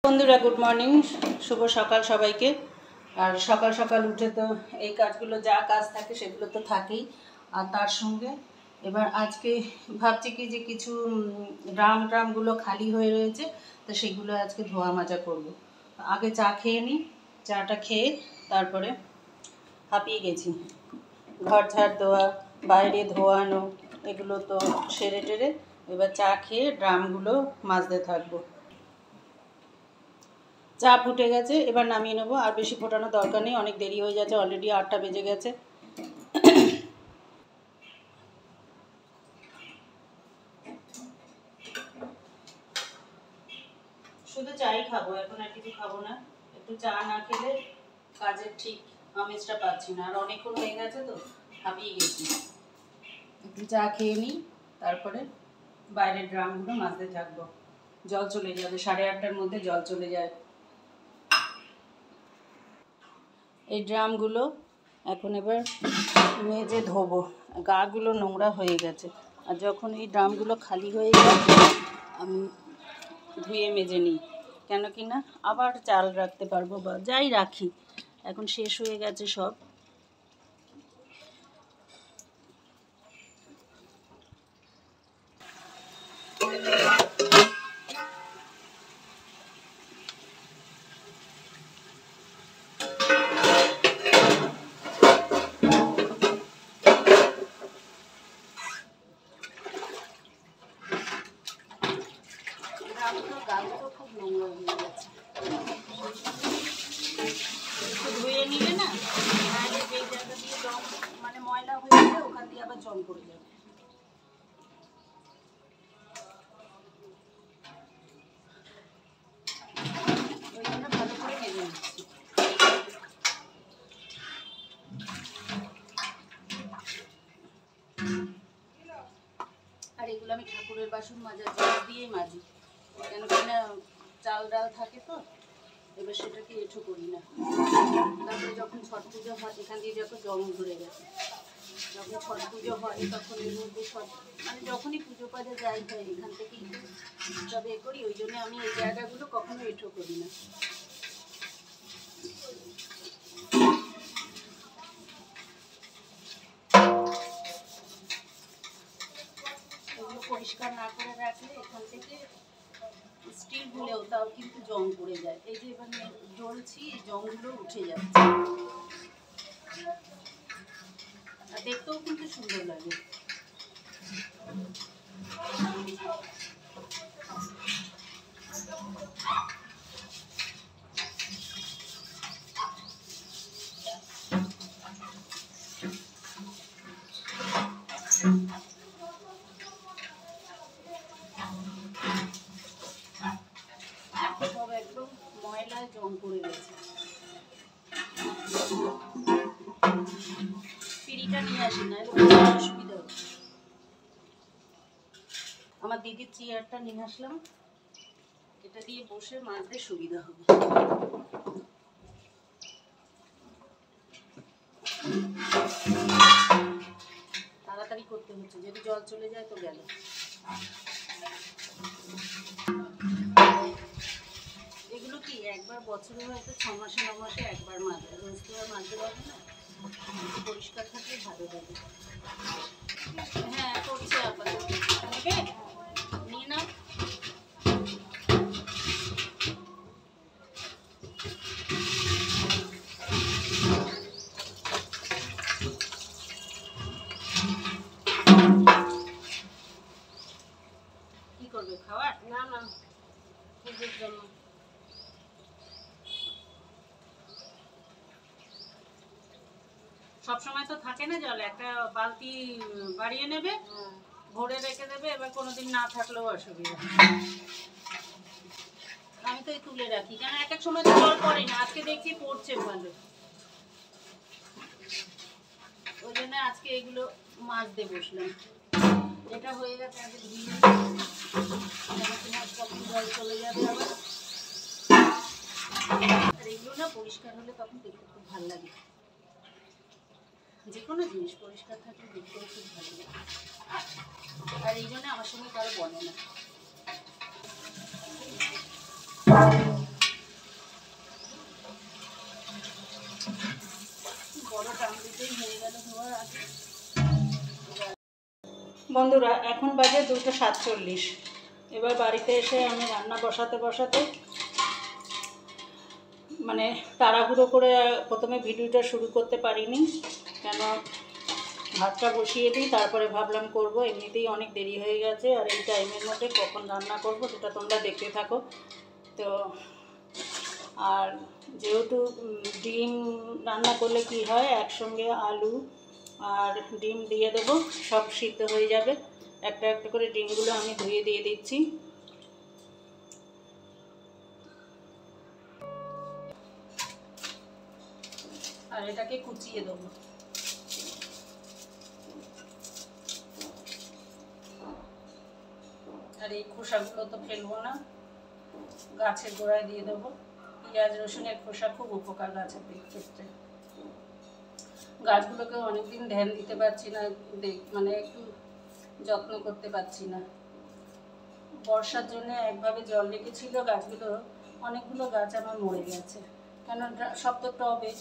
বন্ধুরা good morning, শুভ সকাল সবাইকে। আর সকাল সকাল উঠে তো এই কাজগুলো যা কাজ থাকে সেগুলো তো থাকেই, আর তার সঙ্গে এবার আজকে ভাবছি কি যে কিছু ড্রামগুলো খালি হয়ে রয়েছে, তো সেগুলো আজকে ধোয়া মাজা করব। আগে চা খেয়ে নিই, চাটা খেয়ে তারপরে হাঁপিয়ে গেছি, ঘর ঝাড় দেওয়া, বাইরে ধোয়ানো, এগুলো তো সেরে টেরে এবার চা খেয়ে ড্রামগুলো মাজতে থাকবো। চা ফুটে গেছে, এবার নামিয়ে নেবো। আর বেশি ফোটানোর দরকার নেই, অনেক দেরি হয়ে যাচ্ছে, অলরেডি 8টা বেজে গেছে। শুধু চাই খাবো এখন, আর কিছু খাবো না। একটু চা না খেলে কাজের ঠিক আমেজটা পাচ্ছি না, আর অনেকক্ষণ হয়ে গেছে তো হাঁপিয়ে গেছি। একটু চা খেয়ে নিই, তারপরে বাইরের ড্রামগুলো মাজতে থাকবো। জল চলে যাবে, 8:30টার মধ্যে জল চলে যায়। এই ড্রামগুলো এখন এবার মেজে ধোবো, গাগুলো নোংরা হয়ে গেছে। আর যখন এই ড্রামগুলো খালি হয়ে যায় আমি ধুয়ে মেজে নিই, কেন কি না আবার চাল রাখতে পারবো, বা যাই রাখি এখন শেষ হয়ে গেছে সব। খুব নোংরা হয়ে গেছে, ধুয়ে নিলে না বাইরে যেই জায়গা দিয়ে জং মানে ময়লা হয়ে যাবে, ওখান দিয়ে আবার জং পড়ে যাবে। ওই জন্য ভালো করে মেজে নিচ্ছি। আর এগুলো আমি ঠাকুরের বাসন মাজার জল দিয়েই মাজি, কেন কি না চাল ডাল থাকে তো, এবার সেটাকে এঁঠো করি না। তারপরে যখন ছট পুজো হয়, এখান দিয়ে যত জং ধরে গেছে, যখন ছট পুজো হয় তখন এর মধ্যে সব মানে যখনই পুজো পাজে যাই হয় এখান থেকেই সব এ করি, ওই জন্য আমি এই জায়গাগুলো কখনো এঁঠো করি না। এগুলো পরিষ্কার না করে রাখলে এখান থেকে স্টিল গুলেও তাও কিন্তু জং পড়ে যায়। এই যে এবার জ্বলছি, জংগুলো উঠে যাচ্ছে, আর দেখতেও কিন্তু সুন্দর লাগে। সব একদম ময়লায় জং পড়ে গেছে। পিঁড়িটা নিয়ে আসি না, অসুবিধা হচ্ছে। আমার দিদির চেয়ারটা নিয়ে আসলাম, এটা দিয়ে বসে মাজতে সুবিধা হবে। তাড়াতাড়ি করতে হচ্ছে, যদি জল চলে যায় তো গেল। এগুলো কি একবার বছরে হয়তো 6 মাসে 9 মাসে একবার মাজা, রোজ তো আর মাজতে পারবে না, পরিষ্কার থাকলে ভালো লাগে। হ্যাঁ করছে আপাতত, নিয়ে নাও। কি করবে, খাওয়ার? না না, পুজোর জন্য। সবসময় তো থাকে না জল, একটা বালতি বাড়িয়ে নেবে, ভরে রেখে দেবে, এবার কোনোদিন না থাকলেও অসুবিধা। আমি তো তুলে রাখি, কেন এক এক সময় তো জল পড়ে না, আজকে দেখছি পড়ছে ভালো, ওই জন্য আজকে এগুলো মাজতে বসলাম। এটা হয়ে গেছে, আগে ধুয়ে কখন জল চলে যাবে আবার। আর এগুলো না পরিষ্কার হলে তখন দেখতে খুব ভালো লাগে, যে কোনো জিনিস পরিষ্কার থাকলে দেখতেও খুব ভালো লাগে। আর এই জন্য আমার সঙ্গে কারো বলে না। বন্ধুরা এখন বাজে 2:47। এবার বাড়িতে এসে আমি রান্না বসাতে মানে তাড়াহুড়ো করে প্রথমে ভিডিওটা শুরু করতে পারিনি, কেন ভাতটা বসিয়ে দিই, তারপরে ভাবলাম করব, এমনিতেই অনেক দেরি হয়ে গেছে। আর এই টাইমের মধ্যে কখন রান্না করব সেটা তোমরা দেখতে থাকো। তো আর যেহেতু ডিম রান্না করলে কি হয়, একসঙ্গে আলু আর ডিম দিয়ে দেবো, সব সিদ্ধ হয়ে যাবে। একটা একটা করে ডিমগুলো আমি ধুয়ে দিয়ে দিচ্ছি। আর এটাকে কুচিয়ে দেবো। আর এই খোসাগুলো তো ফেলবো না, গাছের গোড়ায় দিয়ে দেবো। পেঁয়াজ রসুনের খোসা খুব উপকার গাছের ক্ষেত্রে। গাছগুলোকে অনেকদিন ধ্যান দিতে পারছি না, মানে একটু যত্ন করতে পারছি না। বর্ষার জন্য একভাবে জল লেগেছিল গাছগুলো, অনেকগুলো গাছ আমার মরে গেছে, কেন সব তো টবে।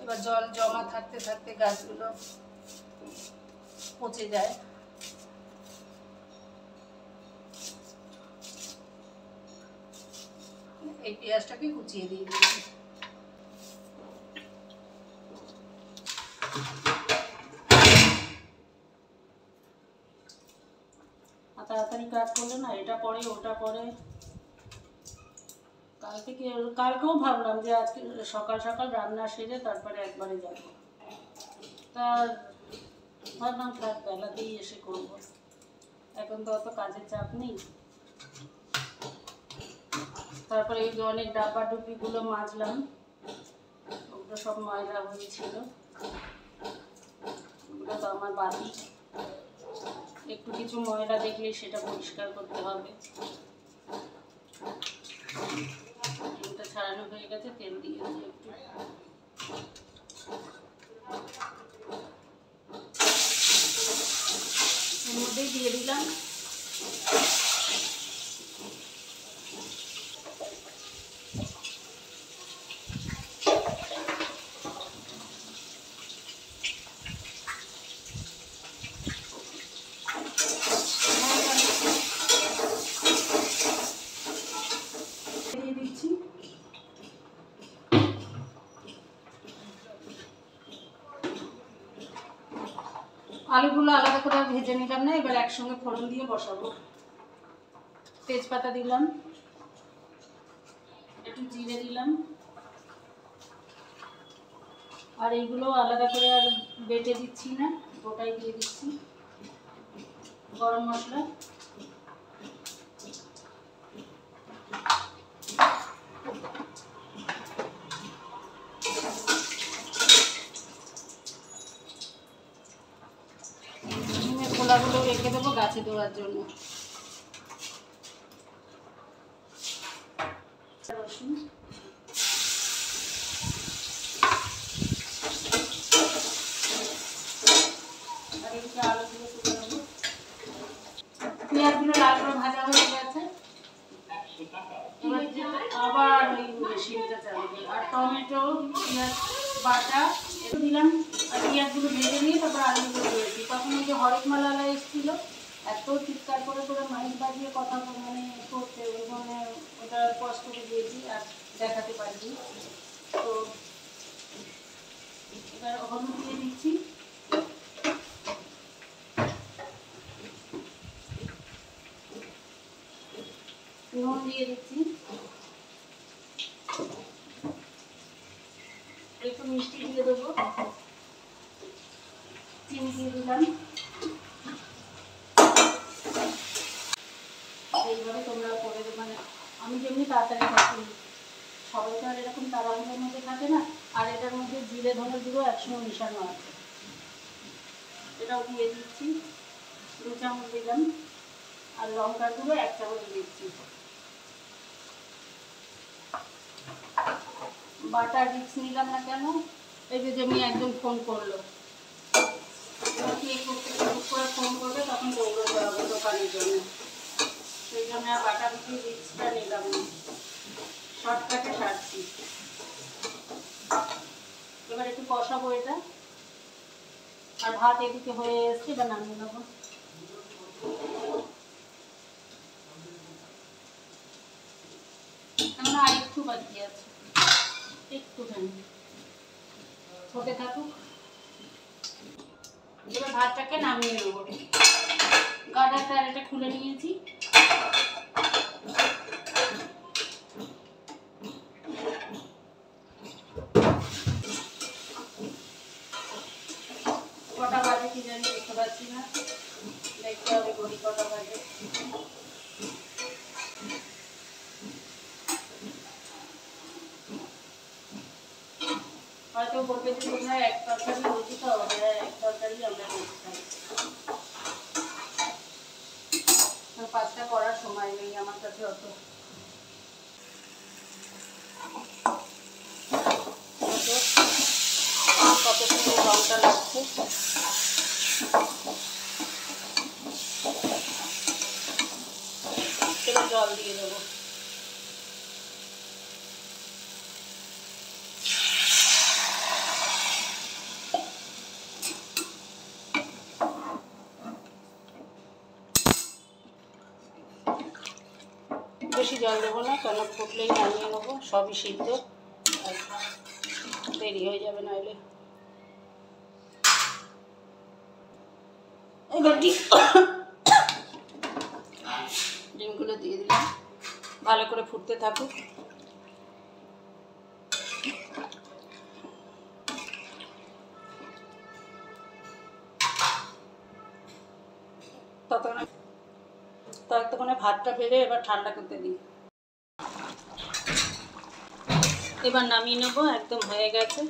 এবার জল জমা থাকতে থাকতে গাছগুলো পচে যায়। এই পেঁয়াজটাকে কুচিয়ে দিয়ে দিচ্ছি। তাড়াতাড়ি কাজ করলে না, এটা পরে ওটা পরে। কালকেও ভাবলাম যে আজকে সকাল সকাল রান্না সেরে তারপরে একবারে যাব, তা ভাবলাম থাক বেলাতেই এসে করবো, এখন তো অত কাজের চাপ নেই। তারপরে এই যে অনেক ডাব্বা ডুবিগুলো মাজলাম, ওগুলো সব ময়লা হয়েছিল, ওগুলো তো আমার বাড়ি। একটু কিছু ময়লা দেখলেই সেটা পরিষ্কার করতে হবে। ডিমটা ছাড়ানো হয়ে গেছে, তেল দিয়ে একটু। এর মধ্যেই দিয়ে দিলাম আলুগুলো আলাদা করে ভেজে নিলাম না, এবার একসঙ্গে ফোড়ন দিয়ে বসাবো। তেজপাতা দিলাম, একটু জিরে দিলাম, আর এইগুলো আলাদা করে আর বেটে দিচ্ছি না, গোটাই দিয়ে দিচ্ছি। গরম মশলা, ডিমের খোলাগুলো রেখে দেবো গাছে দেওয়ার জন্য। রসুন, আর এইটা আলুগুলো তুলে দেবো। পেঁয়াজগুলো লাল করে ভাজা হয়ে গেছে, আবার ওই মেশিনটা চালাবো। আর টমেটো, পেঁয়াজ বাটা একটু দিলাম, আর পেঁয়াজগুলো ভেজে নিয়ে তারপর আলুগুলো দিয়েছি। তখন ওই যে হরেকমালালা এসেছিলো, এত চিৎকার করে করে মাইক বাজিয়ে কথা মানে করতে, ওই মানে ওটা কষ্ট করে দিয়েছি আর দেখাতে পারিনি। তো এবার হলুদ দিয়ে দিচ্ছি, নুন দিয়ে দিচ্ছি, একটু মিষ্টি দিয়ে দেবো, চিনি দিয়ে দিলাম। এইভাবে তোমরা করে দেবে, মানে আমি যেমনি তাড়াতাড়ি থাকি, সবাই তো আর এরকম তাড়াহুড়োর মধ্যে থাকে না। আর এটার মধ্যে জিরে ধনে গুঁড়ো একসঙ্গে মেশানো আছে, এটাও দিয়ে দিচ্ছি, 2 চামচ দিলাম। আর লঙ্কার গুঁড়ো 1 চামচ দিচ্ছি। বাটার রিক্স নিলাম না কেন, এই যে যেমনি একজন ফোন করলো, করে ফোন করবে তখন দৌড়তে হবে দোকানের জন্য, সেই জন্য আর বাটার রিক্সটা নিলাম না, শর্টকাটে সারছি। এবার একটু কষাবো এটা। আর ভাত এদিকে হয়ে এসছে, এবার নামিয়ে নেবো। বাকি আছে, একটুখানি হতে থাকুক। এবার ভাতটাকে নামিয়ে নেব। গাডারটা এটা খুলে নিয়েছি। কটা বাজে কি জানি দেখতে পাচ্ছি না, দেখতে হবে ঘড়ি কটা বাজে। হয়তো বলবে যে বোধহয় এক তরকারি রুটি তো হবে, এক তরকারি আমরা রুটি খাই। পাঁচটা করার সময় নেই আমার কাছে অত। কত সুন্দর রংটা লাগছে। এবার জল দিয়ে দেবো। বেশি জল দেবো না, কেন ফুটলেই নামিয়ে নেবো, সবই সিদ্ধ, দেরি হয়ে যাবে নাহলে। এবার ডিমগুলো দিয়ে দিলাম, ভালো করে ফুটতে থাকুক। ততক্ষণে ভাতটা বেড়ে এবার ঠান্ডা করতে দিই। এবার নামিয়ে নেবো, একদম হয়ে গেছে।